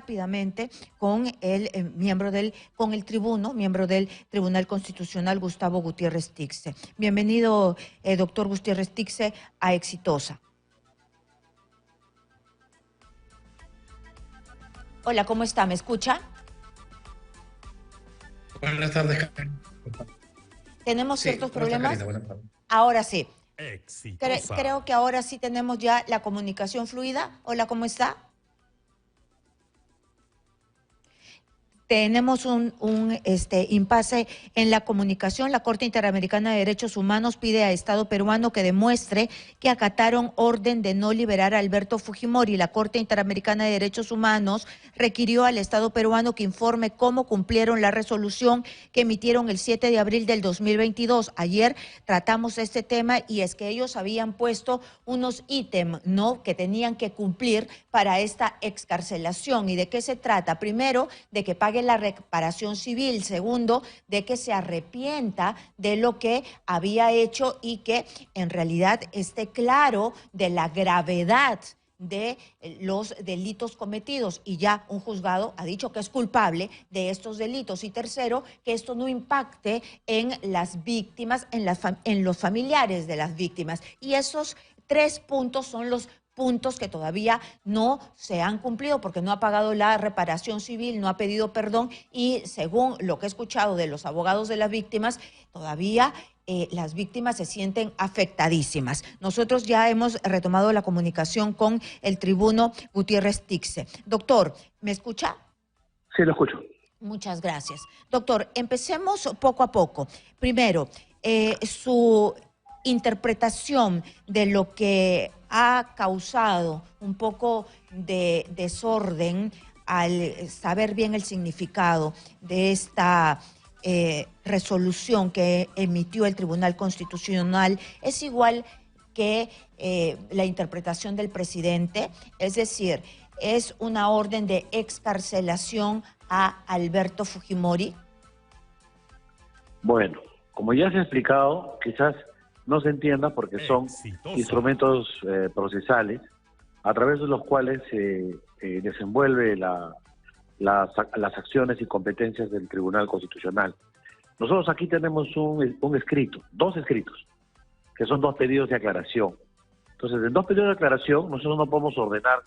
rápidamente con el con el tribuno, miembro del Tribunal Constitucional, Gustavo Gutiérrez Tixe. Bienvenido, doctor Gutiérrez Tixe, a Exitosa. Hola, ¿cómo está? ¿Me escucha? Buenas tardes, Karina. ¿Tenemos Sí, ciertos ¿cómo está, problemas? Karina? Buenas tardes. Ahora sí. Exitosa. Creo que ahora sí tenemos ya la comunicación fluida. Hola, ¿cómo está? Tenemos un impasse en la comunicación. La Corte Interamericana de Derechos Humanos pide a Estado peruano que demuestre que acataron orden de no liberar a Alberto Fujimori. La Corte Interamericana de Derechos Humanos requirió al Estado peruano que informe cómo cumplieron la resolución que emitieron el 7 de abril del 2022. Ayer tratamos este tema y es que ellos habían puesto unos ítems, ¿no?, que tenían que cumplir para esta excarcelación. ¿Y de qué se trata? Primero, de que pague la reparación civil. Segundo, de que se arrepienta de lo que había hecho y que en realidad esté claro de la gravedad de los delitos cometidos, y ya un juzgado ha dicho que es culpable de estos delitos. Y tercero, que esto no impacte en las víctimas, en los familiares de las víctimas. Y esos 3 puntos son los puntos que todavía no se han cumplido porque no ha pagado la reparación civil, no ha pedido perdón y, según lo que he escuchado de los abogados de las víctimas, todavía las víctimas se sienten afectadísimas. Nosotros ya hemos retomado la comunicación con el tribuno Gutiérrez Tixe. Doctor, ¿me escucha? Sí, lo escucho. Muchas gracias. Doctor, empecemos poco a poco. Primero, su interpretación de lo que ha causado un poco de desorden al saber bien el significado de esta resolución que emitió el Tribunal Constitucional, es igual que la interpretación del presidente, es decir, es una orden de excarcelación a Alberto Fujimori. Bueno, como ya se ha explicado, quizás no se entienda porque son instrumentos procesales a través de los cuales se desenvuelve las acciones y competencias del Tribunal Constitucional. Nosotros aquí tenemos un escrito, 2 escritos, que son 2 pedidos de aclaración. Entonces, en 2 pedidos de aclaración, nosotros no podemos ordenar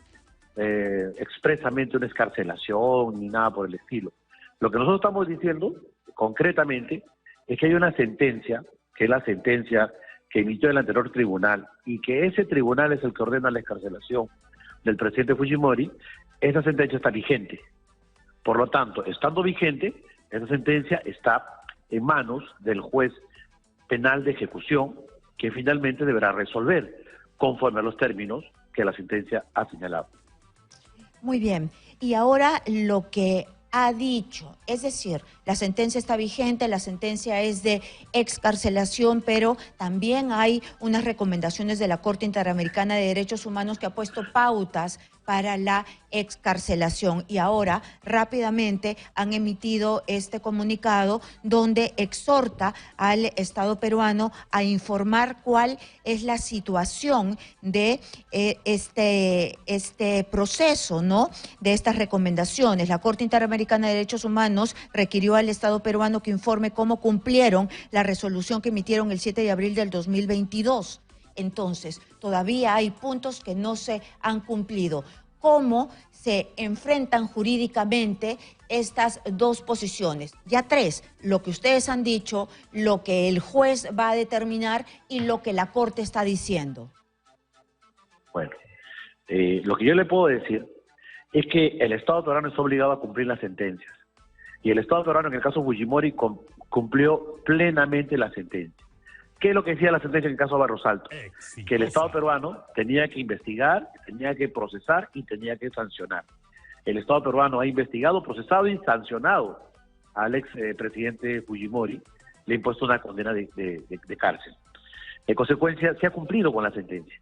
expresamente una excarcelación ni nada por el estilo. Lo que nosotros estamos diciendo, concretamente, es que hay una sentencia, que es la sentencia que emitió el anterior tribunal, y que ese tribunal es el que ordena la excarcelación del presidente Fujimori. Esa sentencia está vigente. Por lo tanto, estando vigente, esa sentencia está en manos del juez penal de ejecución, que finalmente deberá resolver conforme a los términos que la sentencia ha señalado. Muy bien. Y ahora lo que ha dicho, es decir, la sentencia está vigente, la sentencia es de excarcelación, pero también hay unas recomendaciones de la Corte Interamericana de Derechos Humanos que ha puesto pautas para la excarcelación, y ahora rápidamente han emitido este comunicado donde exhorta al Estado peruano a informar cuál es la situación de este proceso, ¿no?, de estas recomendaciones. La Corte Interamericana de Derechos Humanos requirió al Estado peruano que informe cómo cumplieron la resolución que emitieron el 7 de abril del 2022. Entonces, todavía hay puntos que no se han cumplido. ¿Cómo se enfrentan jurídicamente estas 2 posiciones? Ya 3, lo que ustedes han dicho, lo que el juez va a determinar y lo que la Corte está diciendo. Bueno, lo que yo le puedo decir es que el Estado peruano está obligado a cumplir las sentencias. Y el Estado peruano, en el caso Fujimori, cumplió plenamente la sentencia. ¿Qué es lo que decía la sentencia en el caso Barros Alto? Que el Estado peruano tenía que investigar, tenía que procesar y tenía que sancionar. El Estado peruano ha investigado, procesado y sancionado al expresidente Fujimori. Le ha impuesto una condena de cárcel. En consecuencia, se ha cumplido con la sentencia.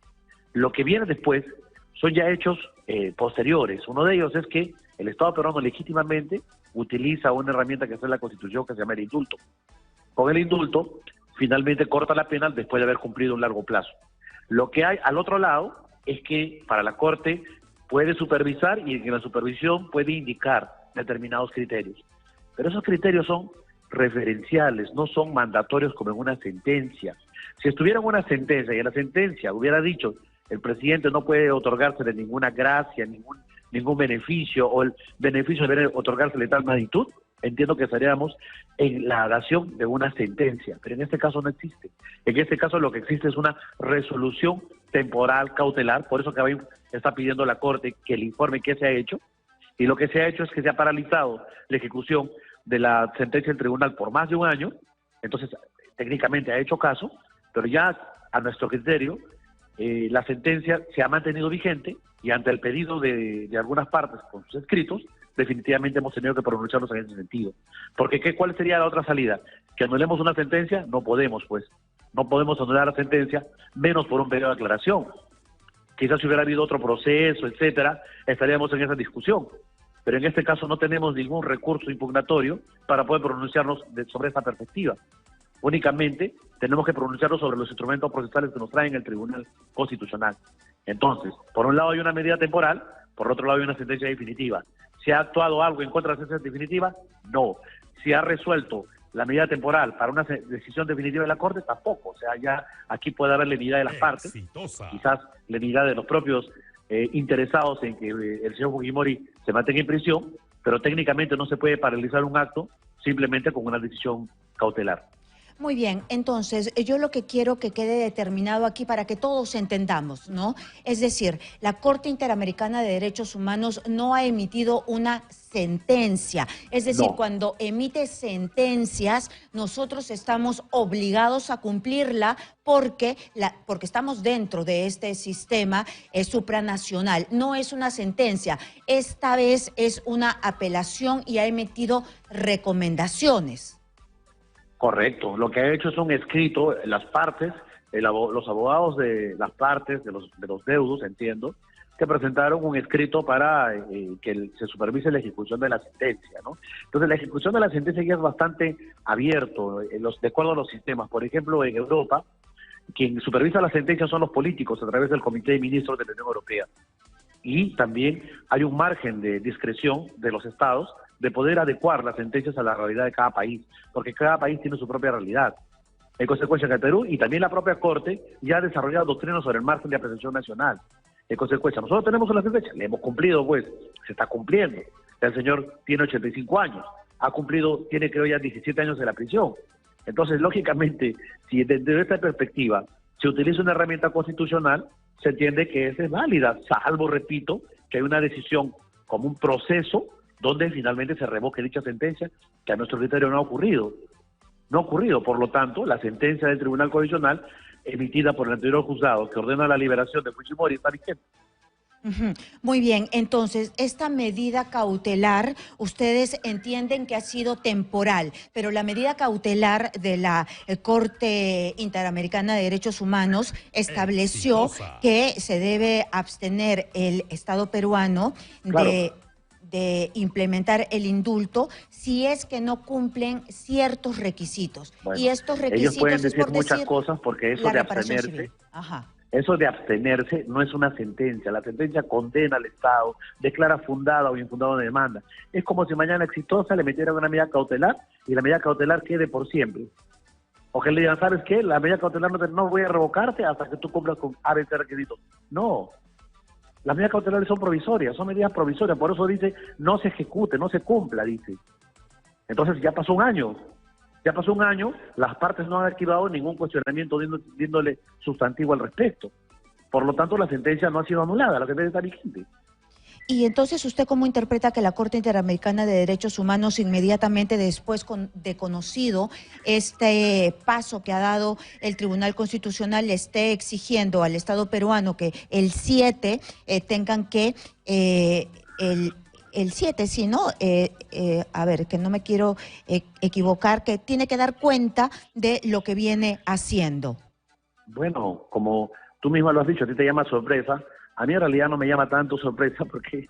Lo que viene después son ya hechos posteriores. Uno de ellos es que el Estado peruano legítimamente utiliza una herramienta que está en la Constitución que se llama el indulto. Con el indulto, finalmente corta la pena después de haber cumplido un largo plazo. Lo que hay al otro lado es que para la Corte puede supervisar y en la supervisión puede indicar determinados criterios. Pero esos criterios son referenciales, no son mandatorios como en una sentencia. Si estuviera en una sentencia y en la sentencia hubiera dicho el presidente no puede otorgársele ninguna gracia, ningún beneficio, o el beneficio debe otorgársele tal magnitud, entiendo que estaríamos en la dación de una sentencia, pero en este caso no existe. En este caso lo que existe es una resolución temporal cautelar, por eso que está pidiendo la Corte que le informe qué se ha hecho, y lo que se ha hecho es que se ha paralizado la ejecución de la sentencia del tribunal por más de un año. Entonces técnicamente ha hecho caso, pero ya a nuestro criterio la sentencia se ha mantenido vigente y ante el pedido de algunas partes con sus escritos, definitivamente hemos tenido que pronunciarnos en ese sentido. Porque ¿cuál sería la otra salida? ¿Que anulemos una sentencia? No podemos, pues. No podemos anular la sentencia, menos por un periodo de aclaración. Quizás si hubiera habido otro proceso, etcétera, estaríamos en esa discusión. Pero en este caso no tenemos ningún recurso impugnatorio para poder pronunciarnos sobre esta perspectiva. Únicamente tenemos que pronunciarnos sobre los instrumentos procesales que nos traen el Tribunal Constitucional. Entonces, por un lado hay una medida temporal, por otro lado hay una sentencia definitiva. ¿Se ha actuado algo en contra de la sentencia definitiva? No. ¿Se ha resuelto la medida temporal para una decisión definitiva de la Corte? Tampoco. O sea, ya aquí puede haber lenidad de las partes, quizás lenidad de los propios interesados en que el señor Fujimori se mantenga en prisión, pero técnicamente no se puede paralizar un acto simplemente con una decisión cautelar. Muy bien, entonces yo lo que quiero que quede determinado aquí para que todos entendamos, ¿no? Es decir, la Corte Interamericana de Derechos Humanos no ha emitido una sentencia. Es decir, no. Cuando emite sentencias, nosotros estamos obligados a cumplirla porque estamos dentro de este sistema supranacional. No es una sentencia, esta vez es una apelación y ha emitido recomendaciones. Correcto, lo que ha hecho es un escrito, las partes, los abogados de las partes, de los deudos, entiendo, que presentaron un escrito para que se supervise la ejecución de la sentencia, ¿no? Entonces la ejecución de la sentencia ya es bastante abierto, de acuerdo a los sistemas. Por ejemplo, en Europa, quien supervisa la sentencia son los políticos a través del Comité de Ministros de la Unión Europea. Y también hay un margen de discreción de los estados de poder adecuar las sentencias a la realidad de cada país, porque cada país tiene su propia realidad. En consecuencia, en el Perú y también la propia Corte ya ha desarrollado doctrinas sobre el margen de apreciación nacional. En consecuencia, nosotros tenemos una sentencia, le hemos cumplido, pues, se está cumpliendo. El señor tiene 85 años, ha cumplido, tiene creo ya 17 años de la prisión. Entonces, lógicamente, si desde esta perspectiva se utiliza una herramienta constitucional, se entiende que esa es válida, salvo, repito, que hay una decisión como un proceso donde finalmente se revoque dicha sentencia, que a nuestro criterio no ha ocurrido. No ha ocurrido, por lo tanto, la sentencia del Tribunal Constitucional emitida por el anterior juzgado que ordena la liberación de Fujimori está vigente. Muy bien, entonces, esta medida cautelar, ustedes entienden que ha sido temporal, pero la medida cautelar de la Corte Interamericana de Derechos Humanos estableció que se debe abstener el Estado peruano de implementar el indulto si es que no cumplen ciertos requisitos. Bueno, y estos requisitos ellos pueden decir muchas cosas porque eso de abstenerse, eso de abstenerse no es una sentencia. La sentencia condena al Estado, declara fundada o infundada una demanda. Es como si mañana Exitosa le metieran una medida cautelar y la medida cautelar quede por siempre. O que le digan, ¿sabes qué? La medida cautelar no voy a revocarte hasta que tú cumplas con ABC requisitos. No. Las medidas cautelares son provisorias, son medidas provisorias, por eso dice no se ejecute, no se cumpla, dice. Entonces ya pasó un año, las partes no han activado ningún cuestionamiento dándole sustantivo al respecto. Por lo tanto, la sentencia no ha sido anulada, la sentencia está vigente. Y entonces, ¿usted cómo interpreta que la Corte Interamericana de Derechos Humanos inmediatamente después de conocido este paso que ha dado el Tribunal Constitucional le esté exigiendo al Estado peruano que el 7 tengan que, el 7, sí, ¿no? A ver, que no me quiero equivocar, que tiene que dar cuenta de lo que viene haciendo? Bueno, como tú misma lo has dicho, a ti te llama sorpresa. A mí en realidad no me llama tanto sorpresa porque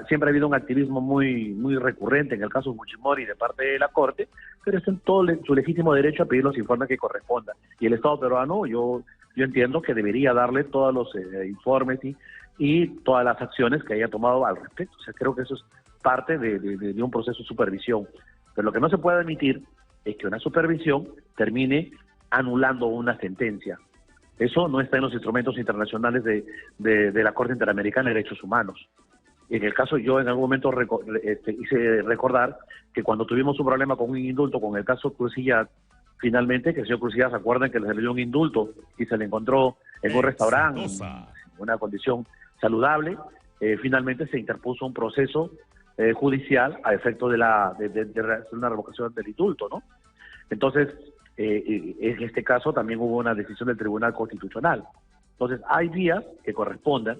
siempre ha habido un activismo muy recurrente en el caso Fujimori de parte de la Corte, pero está en todo su legítimo derecho a pedir los informes que correspondan. Y el Estado peruano, yo entiendo que debería darle todos los informes y todas las acciones que haya tomado al respecto. O sea, creo que eso es parte de un proceso de supervisión. Pero lo que no se puede admitir es que una supervisión termine anulando una sentencia. Eso no está en los instrumentos internacionales de la Corte Interamericana de Derechos Humanos. En el caso, yo en algún momento hice recordar que cuando tuvimos un problema con un indulto, con el caso Crucillas, finalmente, que el señor Crucillas, ¿se acuerdan que le dio un indulto y se le encontró en un restaurante, en una condición saludable? Finalmente se interpuso un proceso judicial a efecto de una revocación del indulto, ¿no? Entonces, en este caso también hubo una decisión del Tribunal Constitucional. Entonces, hay vías que correspondan,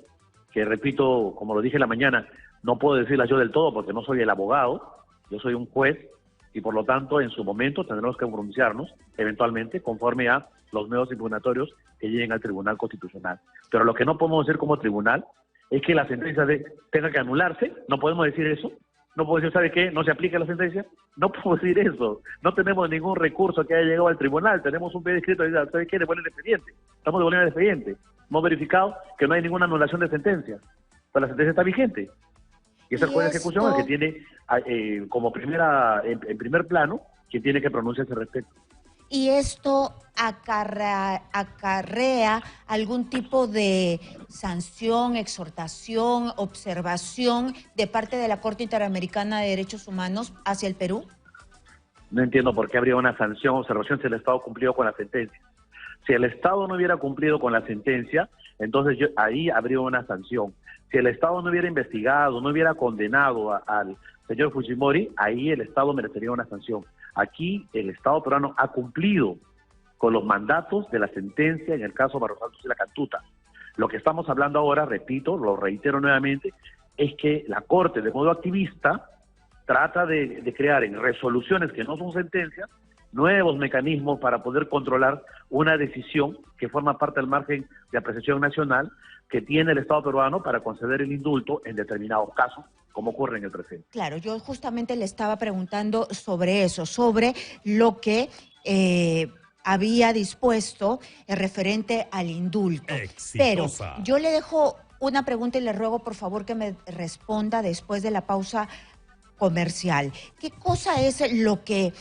que repito, como lo dije en la mañana, no puedo decirlas yo del todo porque no soy el abogado, yo soy un juez, y por lo tanto en su momento tendremos que pronunciarnos eventualmente conforme a los medios impugnatorios que lleguen al Tribunal Constitucional. Pero lo que no podemos decir como tribunal es que la sentencia tenga que anularse, no podemos decir eso, no podemos decir, ¿sabe qué? No se aplica la sentencia, no podemos decir eso, no tenemos ningún recurso que haya llegado al tribunal, tenemos un pedido escrito, ¿sabe qué? Devuelve el expediente, estamos devolviendo el expediente, hemos verificado que no hay ninguna anulación de sentencia, pues la sentencia está vigente. Y es el juez de ejecución el que tiene como en primer plano, quien tiene que pronunciarse al respecto. ¿Y esto acarrea algún tipo de sanción, exhortación, observación de parte de la Corte Interamericana de Derechos Humanos hacia el Perú? No entiendo por qué habría una sanción, observación si el Estado cumplió con la sentencia. Si el Estado no hubiera cumplido con la sentencia, entonces ahí habría una sanción. Si el Estado no hubiera investigado, no hubiera condenado al señor Fujimori, ahí el Estado merecería una sanción. Aquí el Estado peruano ha cumplido con los mandatos de la sentencia en el caso Barros Altos y La Cantuta. Lo que estamos hablando ahora, repito, lo reitero nuevamente, es que la Corte, de modo activista, trata de crear en resoluciones que no son sentencias, nuevos mecanismos para poder controlar una decisión que forma parte del margen de apreciación nacional que tiene el Estado peruano para conceder el indulto en determinados casos, como ocurre en el presente. Claro, yo justamente le estaba preguntando sobre eso, sobre lo que había dispuesto referente al indulto. Exitosa. Pero yo le dejo una pregunta y le ruego por favor que me responda después de la pausa comercial. ¿Qué cosa es lo que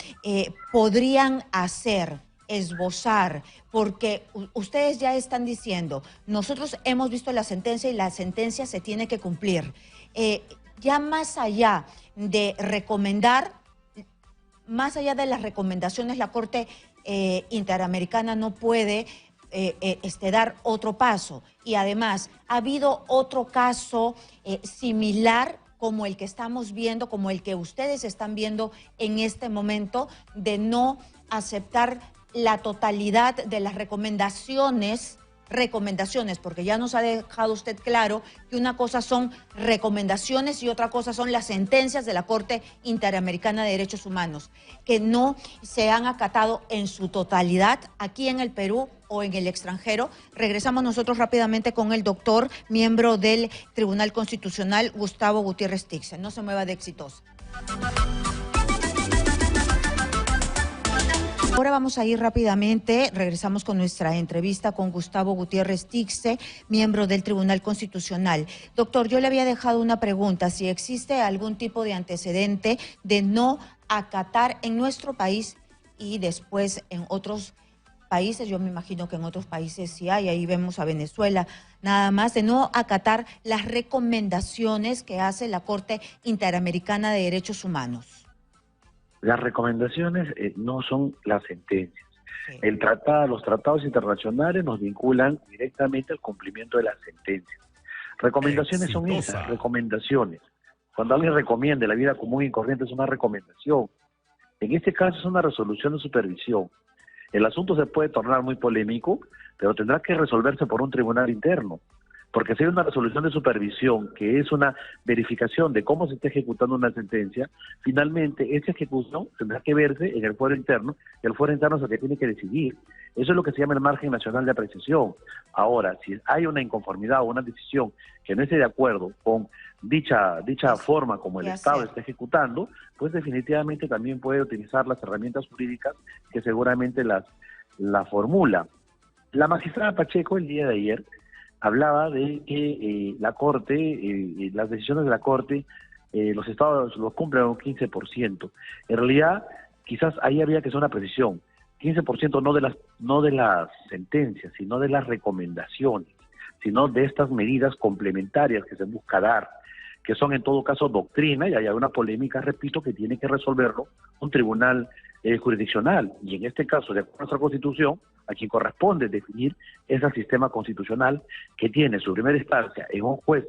podrían hacer, esbozar? Porque ustedes ya están diciendo, nosotros hemos visto la sentencia y la sentencia se tiene que cumplir. Ya más allá de recomendar, más allá de las recomendaciones, la Corte Interamericana no puede dar otro paso. Y además, ha habido otro caso similar como el que estamos viendo, como el que ustedes están viendo en este momento, de no aceptar la totalidad de las recomendaciones, porque ya nos ha dejado usted claro que una cosa son recomendaciones y otra cosa son las sentencias de la Corte Interamericana de Derechos Humanos, que no se han acatado en su totalidad aquí en el Perú o en el extranjero. Regresamos nosotros rápidamente con el doctor, miembro del Tribunal Constitucional, Gustavo Gutiérrez Tixe. No se mueva de Exitosa. Ahora vamos a ir rápidamente, regresamos con nuestra entrevista con Gustavo Gutiérrez Tixe, miembro del Tribunal Constitucional. Doctor, yo le había dejado una pregunta, si existe algún tipo de antecedente de no acatar en nuestro país y después en otros países, yo me imagino que en otros países sí hay, ahí vemos a Venezuela, nada más, de no acatar las recomendaciones que hace la Corte Interamericana de Derechos Humanos. Las recomendaciones no son las sentencias. Sí. Los tratados internacionales nos vinculan directamente al cumplimiento de las sentencias. Recomendaciones son esas, recomendaciones. Cuando alguien recomienda la vida común y corriente es una recomendación. En este caso es una resolución de supervisión. El asunto se puede tornar muy polémico, pero tendrá que resolverse por un tribunal interno. Porque si hay una resolución de supervisión, que es una verificación de cómo se está ejecutando una sentencia, finalmente esa ejecución tendrá que verse en el fuero interno, y el fuero interno es el que tiene que decidir. Eso es lo que se llama el margen nacional de apreciación. Ahora, si hay una inconformidad o una decisión que no esté de acuerdo con dicha forma como el Estado está ejecutando, pues definitivamente también puede utilizar las herramientas jurídicas que seguramente la formula. La magistrada Pacheco el día de ayer hablaba de que la Corte, las decisiones de la Corte, los estados los cumplen un 15%. En realidad, quizás ahí había que hacer una precisión. 15% no de las sentencias, sino de las recomendaciones, sino de estas medidas complementarias que se busca dar, que son en todo caso doctrina, y hay una polémica, repito, que tiene que resolverlo un tribunal jurisdiccional, y en este caso, de acuerdo a nuestra Constitución, a quien corresponde definir ese sistema constitucional que tiene su primera instancia en un juez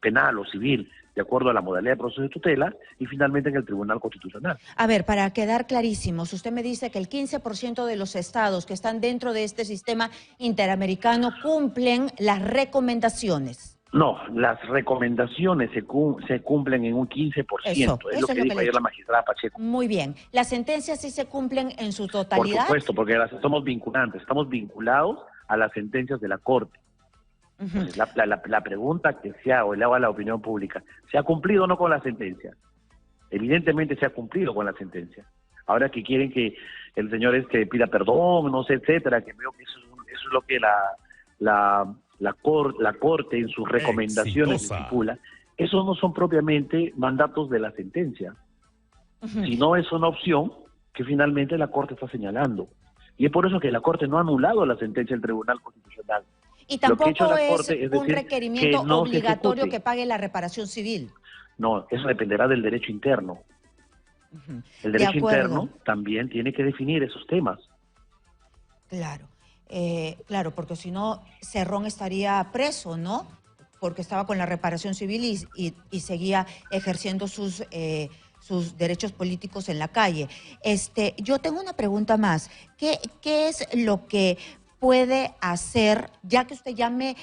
penal o civil, de acuerdo a la modalidad de proceso de tutela, y finalmente en el Tribunal Constitucional. A ver, para quedar clarísimos, usted me dice que el 15% de los estados que están dentro de este sistema interamericano cumplen las recomendaciones. No, las recomendaciones se cumplen en un 15%, es lo que dijo ayer la magistrada Pacheco. Muy bien, ¿las sentencias sí se cumplen en su totalidad? Por supuesto, porque las somos vinculantes, estamos vinculados a las sentencias de la Corte. Entonces, la pregunta que se haga o le hago a la opinión pública, ¿se ha cumplido o no con la sentencia? Evidentemente se ha cumplido con la sentencia. Ahora que quieren que el señor pida perdón, no sé, etcétera, que veo que eso es lo que la Corte en sus recomendaciones estipula, esos no son propiamente mandatos de la sentencia, sino es una opción que finalmente la Corte está señalando. Y es por eso que la Corte no ha anulado la sentencia del Tribunal Constitucional. Y tampoco es un requerimiento obligatorio que pague la reparación civil. No, eso dependerá del derecho interno. El derecho interno también tiene que definir esos temas. Claro. Claro, porque si no, Cerrón estaría preso, ¿no? Porque estaba con la reparación civil y seguía ejerciendo sus derechos políticos en la calle. Yo tengo una pregunta más. ¿Qué es lo que puede hacer, ya que usted ya me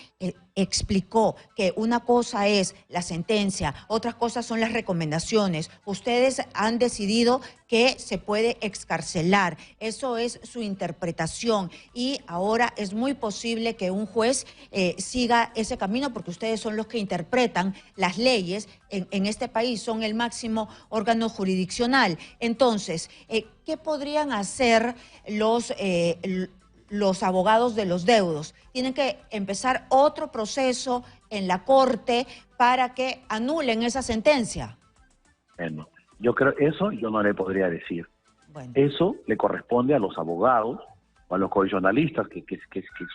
explicó que una cosa es la sentencia, otras cosas son las recomendaciones? Ustedes han decidido que se puede excarcelar, eso es su interpretación, y ahora es muy posible que un juez siga ese camino, porque ustedes son los que interpretan las leyes en este país, son el máximo órgano jurisdiccional. Entonces, ¿qué podrían hacer los abogados de los deudos? Tienen que empezar otro proceso en la Corte para que anulen esa sentencia. Bueno, yo creo eso yo no le podría decir. Bueno. Eso le corresponde a los abogados o a los constitucionalistas, que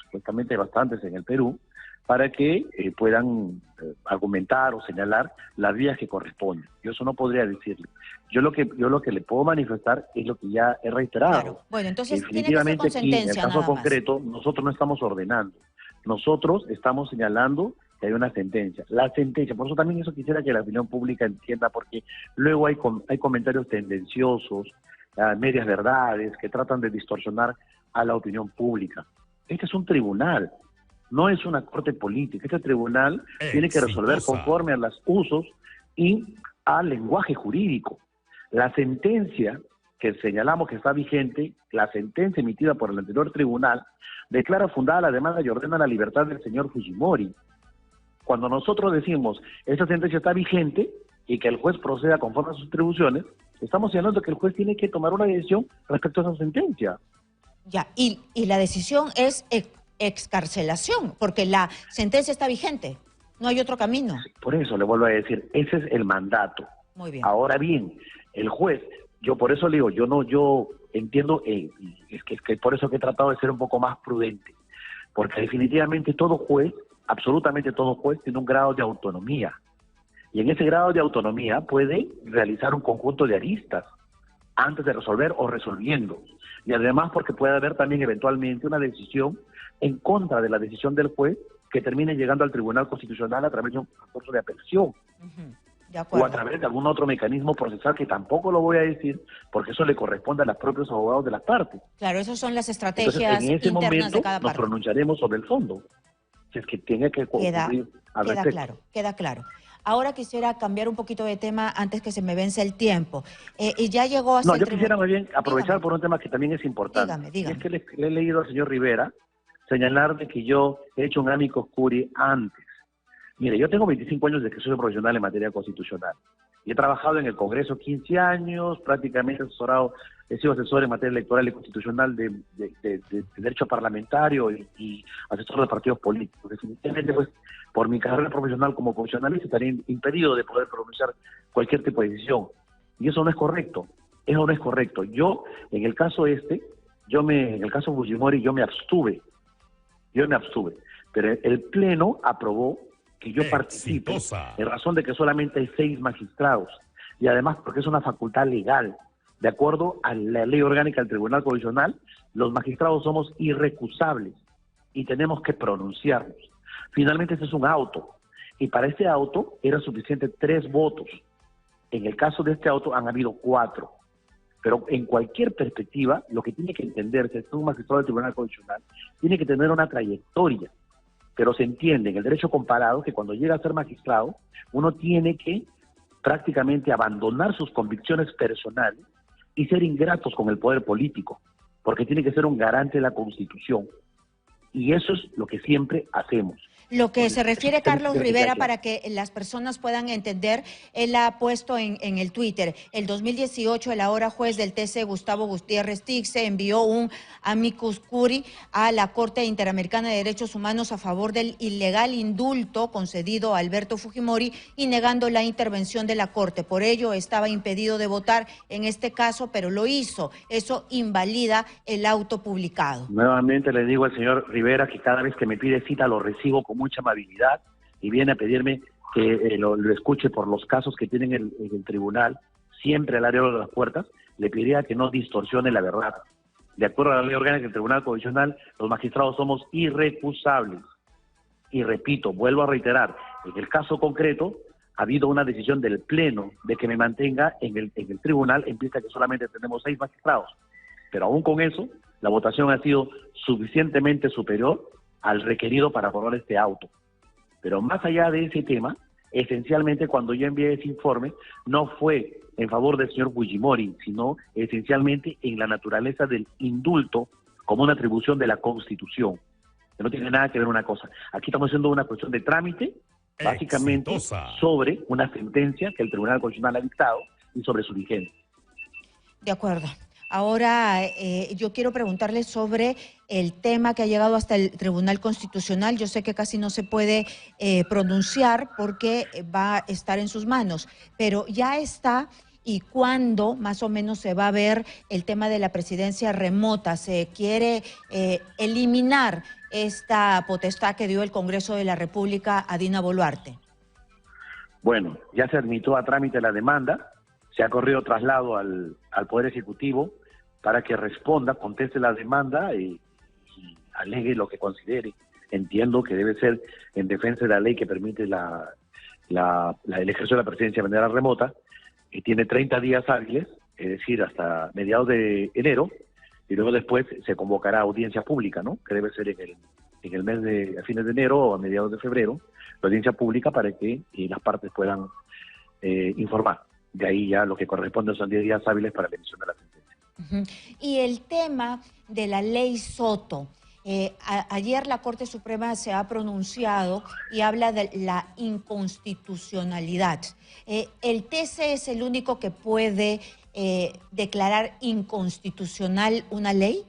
supuestamente hay bastantes en el Perú, para que puedan argumentar o señalar las vías que corresponden. Yo eso no podría decirle. Yo lo que le puedo manifestar es lo que ya he reiterado. Claro. Bueno, entonces definitivamente tiene que ser con sentencia, aquí, en el caso concreto, nosotros no estamos ordenando. Nosotros estamos señalando que hay una sentencia. La sentencia, por eso también eso quisiera que la opinión pública entienda, porque luego hay comentarios tendenciosos, medias verdades, que tratan de distorsionar a la opinión pública. Este es un tribunal. No es una corte política. Este tribunal tiene que resolver conforme a los usos y al lenguaje jurídico. La sentencia que señalamos que está vigente, la sentencia emitida por el anterior tribunal, declara fundada la demanda y ordena la libertad del señor Fujimori. Cuando nosotros decimos esa sentencia está vigente y que el juez proceda conforme a sus atribuciones, estamos señalando que el juez tiene que tomar una decisión respecto a esa sentencia. Ya, y la decisión es excarcelación, porque la sentencia está vigente, no hay otro camino. Por eso le vuelvo a decir, ese es el mandato. Muy bien. Ahora bien, el juez, yo por eso le digo, yo entiendo, es que por eso que he tratado de ser un poco más prudente, porque definitivamente todo juez, absolutamente todo juez, tiene un grado de autonomía, y en ese grado de autonomía puede realizar un conjunto de aristas antes de resolver o resolviendo, y además porque puede haber también eventualmente una decisión en contra de la decisión del juez que termine llegando al Tribunal Constitucional a través de un recurso de apelación. O a través de algún otro mecanismo procesal que tampoco lo voy a decir, porque eso le corresponde a los propios abogados de las partes. Claro, esas son las estrategias. Entonces, en ese internas momento de cada parte. nos pronunciaremos sobre el fondo. Si es que tiene que ocurrir al respecto. Queda claro. Ahora quisiera cambiar un poquito de tema antes que se me vence el tiempo. Y ya llegó hasta yo quisiera más bien aprovechar por un tema que también es importante. Dígame. Es que le he leído al señor Rivera señalar de que yo he hecho un amicus curiae antes. Mire, yo tengo 25 años de que soy profesional en materia constitucional. Y he trabajado en el Congreso 15 años, prácticamente he sido asesor en materia electoral y constitucional de derecho parlamentario y asesor de partidos políticos. Definitivamente, pues, por mi carrera profesional como profesionalista estaría impedido de poder pronunciar cualquier tipo de decisión. Y eso no es correcto, eso no es correcto. Yo, en el caso en el caso Fujimori, yo me abstuve, pero el Pleno aprobó que yo participe, en razón de que solamente hay 6 magistrados, y además porque es una facultad legal. De acuerdo a la ley orgánica del Tribunal Constitucional, los magistrados somos irrecusables y tenemos que pronunciarnos. Finalmente, este es un auto, y para este auto era suficiente 3 votos. En el caso de este auto han habido 4. Pero en cualquier perspectiva, lo que tiene que entenderse es que un magistrado del Tribunal Constitucional tiene que tener una trayectoria. Pero se entiende en el derecho comparado que cuando llega a ser magistrado, uno tiene que prácticamente abandonar sus convicciones personales y ser ingratos con el poder político, porque tiene que ser un garante de la Constitución. Y eso es lo que siempre hacemos. Lo que se refiere Carlos Rivera, para que las personas puedan entender, él ha puesto en el Twitter: el 2018 el ahora juez del TC Gustavo Gutiérrez Tixe envió un amicus curiae a la Corte Interamericana de Derechos Humanos a favor del ilegal indulto concedido a Alberto Fujimori y negando la intervención de la Corte. Por ello estaba impedido de votar en este caso, pero lo hizo. Eso invalida el auto publicado. Nuevamente le digo al señor Rivera que cada vez que me pide cita lo recibo con mucha amabilidad, y viene a pedirme que lo escuche por los casos que tienen en el tribunal, siempre al área de las puertas. Le pediría que no distorsione la verdad. De acuerdo a la ley orgánica del Tribunal Constitucional, los magistrados somos irrecusables. Y repito, vuelvo a reiterar, en el caso concreto ha habido una decisión del Pleno de que me mantenga en el tribunal, en vista que solamente tenemos 6 magistrados. Pero aún con eso, la votación ha sido suficientemente superior al requerido para aprobar este auto. Pero más allá de ese tema, esencialmente cuando yo envié ese informe, no fue en favor del señor Fujimori, sino esencialmente en la naturaleza del indulto como una atribución de la Constitución, que no tiene nada que ver una cosa. Aquí estamos haciendo una cuestión de trámite, básicamente sobre una sentencia que el Tribunal Constitucional ha dictado y sobre su vigencia. De acuerdo. Ahora yo quiero preguntarle sobre el tema que ha llegado hasta el Tribunal Constitucional. Yo sé que casi no se puede pronunciar porque va a estar en sus manos, pero ya está. ¿Y cuándo más o menos se va a ver el tema de la presidencia remota? ¿Se quiere eliminar esta potestad que dio el Congreso de la República a Dina Boluarte? Bueno, ya se admitió a trámite la demanda, se ha corrido traslado al Poder Ejecutivo para que responda, conteste la demanda y alegue lo que considere. Entiendo que debe ser en defensa de la ley que permite el ejercicio de la presidencia de manera remota, que tiene 30 días hábiles, es decir, hasta mediados de enero, y luego después se convocará audiencia pública, ¿no? Que debe ser en el mes a fines de enero o a mediados de febrero, la audiencia pública para que las partes puedan informar. De ahí ya lo que corresponde son 10 días hábiles para la emisión de la sentencia. Y el tema de la ley Soto. Ayer la Corte Suprema se ha pronunciado y habla de la inconstitucionalidad. ¿El TC es el único que puede declarar inconstitucional una ley?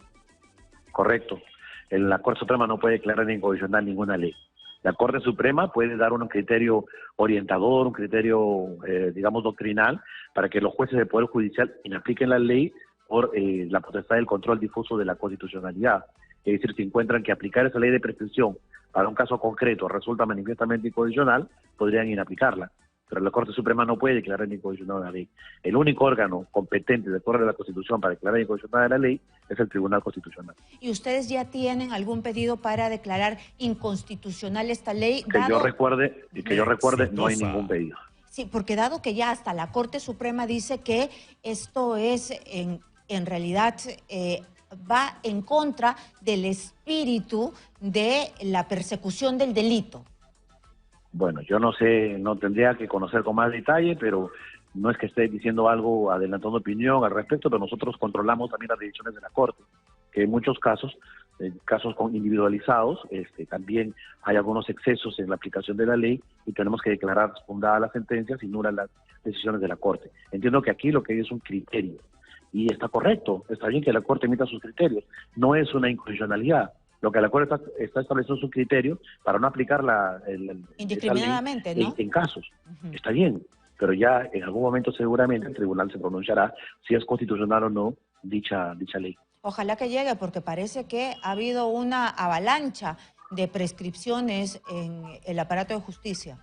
Correcto. La Corte Suprema no puede declarar inconstitucional ninguna ley. La Corte Suprema puede dar un criterio orientador, un criterio, digamos, doctrinal, para que los jueces del Poder Judicial inapliquen la ley por la potestad del control difuso de la constitucionalidad. Es decir, si encuentran que aplicar esa ley de prescripción para un caso concreto resulta manifiestamente inconstitucional, podrían inaplicarla. Pero la Corte Suprema no puede declarar inconstitucional una ley. El único órgano competente de acuerdo a la Constitución para declarar inconstitucional la ley es el Tribunal Constitucional. ¿Y ustedes ya tienen algún pedido para declarar inconstitucional esta ley? Que yo recuerde, no hay ningún pedido. Sí, porque dado que ya hasta la Corte Suprema dice que esto es en realidad va en contra del espíritu de la persecución del delito. Bueno, yo no sé, no tendría que conocer con más detalle, pero no es que esté diciendo algo, adelantando opinión al respecto, pero nosotros controlamos también las decisiones de la Corte, que en muchos casos casos individualizados, también hay algunos excesos en la aplicación de la ley y tenemos que declarar fundadas las sentencias y nulas las decisiones de la Corte. Entiendo que aquí lo que hay es un criterio y está correcto, está bien que la Corte emita sus criterios, no es una incondicionalidad. Lo que la Corte está estableciendo es un criterio para no aplicar indiscriminadamente, esa ley ¿no? en casos. Está bien, pero ya en algún momento seguramente el tribunal se pronunciará si es constitucional o no dicha ley. Ojalá que llegue, porque parece que ha habido una avalancha de prescripciones en el aparato de justicia.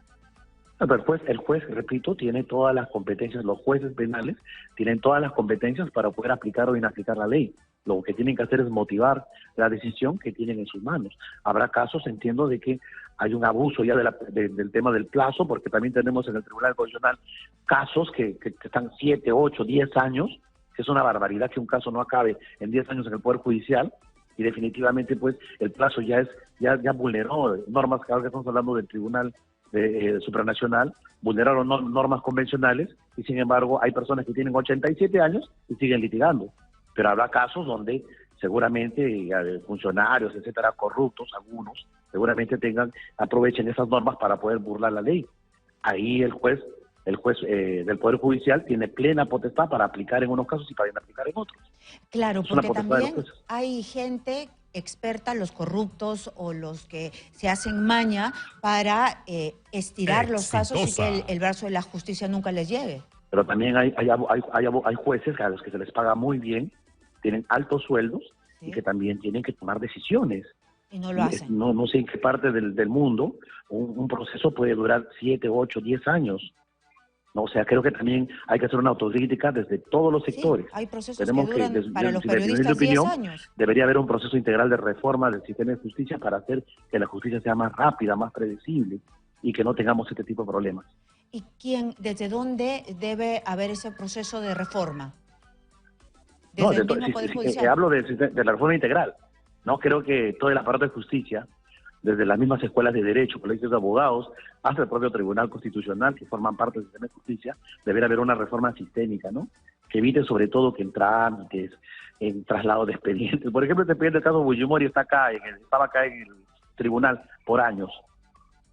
Pero el juez, repito, tiene todas las competencias, los jueces penales tienen todas las competencias para poder aplicar o inaplicar la ley. Lo que tienen que hacer es motivar la decisión que tienen en sus manos. Habrá casos, entiendo, de que hay un abuso ya del tema del plazo, porque también tenemos en el Tribunal Constitucional casos que están 7, 8, 10 años, que es una barbaridad que un caso no acabe en 10 años en el Poder Judicial, y definitivamente pues el plazo ya vulneró normas, que ahora que estamos hablando del Tribunal Supranacional, vulneraron normas convencionales, y sin embargo hay personas que tienen 87 años y siguen litigando. Pero habrá casos donde seguramente funcionarios, etcétera, corruptos, algunos, seguramente aprovechen esas normas para poder burlar la ley. Ahí el juez del Poder Judicial tiene plena potestad para aplicar en unos casos y para inaplicar en otros. Claro, porque también hay gente experta, los corruptos o los que se hacen maña para estirar los casos y que el brazo de la justicia nunca les llegue. Pero también hay jueces a los que se les paga muy bien, tienen altos sueldos, ¿sí? Y que también tienen que tomar decisiones. Y no lo hacen. No sé en qué parte del mundo un proceso puede durar 7, 8, 10 años. ¿No? O sea, creo que también hay que hacer una autocrítica desde todos los sectores. Sí, hay procesos que duran para los periodistas 10 años. Debería haber un proceso integral de reforma del sistema de justicia para hacer que la justicia sea más rápida, más predecible y que no tengamos este tipo de problemas. ¿Y desde dónde debe haber ese proceso de reforma? ¿Desde el mismo Poder Judicial? Hablo de la reforma integral. No creo que todo el aparato de justicia, desde las mismas escuelas de derecho, colegios de abogados, hasta el propio Tribunal Constitucional, que forman parte del sistema de justicia, debería haber una reforma sistémica, ¿no? Que evite sobre todo que en trámites, en traslado de expedientes. Por ejemplo, este expediente del caso Fujimori estaba acá en el tribunal por años.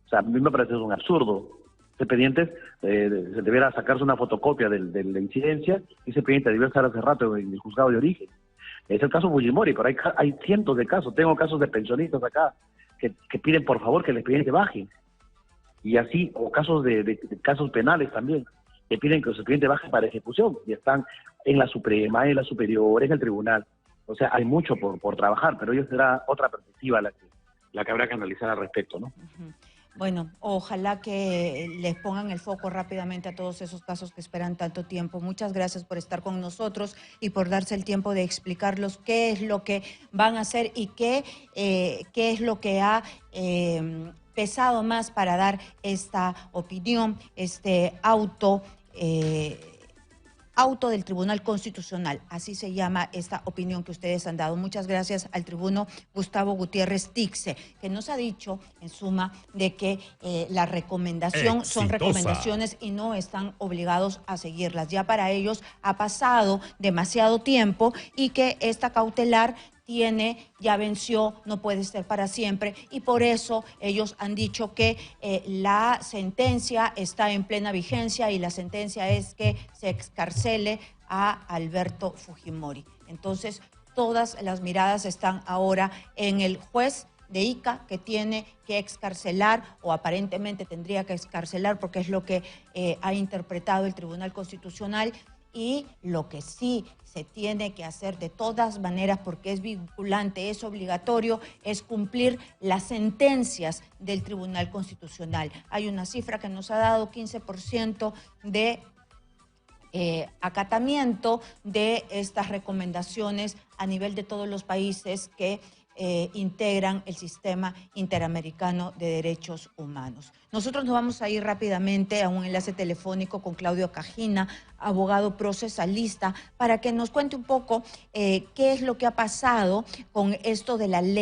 O sea, a mí me parece un absurdo. Ese expediente se debiera sacarse una fotocopia de la incidencia y ese expediente debiera estar hace rato en el juzgado de origen. Es el caso Fujimori, pero hay cientos de casos. Tengo casos de pensionistas acá que piden por favor que el expediente baje. Y así, o casos de casos penales también, que piden que el expediente baje para ejecución y están en la Suprema, en la Superior, en el Tribunal. O sea, hay mucho por trabajar, pero ello será otra perspectiva la que habrá que analizar al respecto, ¿no? Uh-huh. Bueno, ojalá que les pongan el foco rápidamente a todos esos casos que esperan tanto tiempo. Muchas gracias por estar con nosotros y por darse el tiempo de explicarlos qué es lo que van a hacer y qué es lo que ha pesado más para dar esta opinión, este auto del Tribunal Constitucional, así se llama esta opinión que ustedes han dado. Muchas gracias al tribuno Gustavo Gutiérrez Tixe, que nos ha dicho, en suma, de que la recomendación son recomendaciones y no están obligados a seguirlas. Ya para ellos ha pasado demasiado tiempo y que esta cautelar ya venció, no puede ser para siempre, y por eso ellos han dicho que la sentencia está en plena vigencia y la sentencia es que se excarcele a Alberto Fujimori. Entonces, todas las miradas están ahora en el juez de Ica, que tiene que excarcelar, o aparentemente tendría que excarcelar, porque es lo que ha interpretado el Tribunal Constitucional. Y lo que sí se tiene que hacer de todas maneras, porque es vinculante, es obligatorio, es cumplir las sentencias del Tribunal Constitucional. Hay una cifra que nos ha dado 15% de acatamiento de estas recomendaciones a nivel de todos los países que integran el sistema interamericano de derechos humanos. Nosotros nos vamos a ir rápidamente a un enlace telefónico con Claudio Cajina, abogado procesalista, para que nos cuente un poco qué es lo que ha pasado con esto de la ley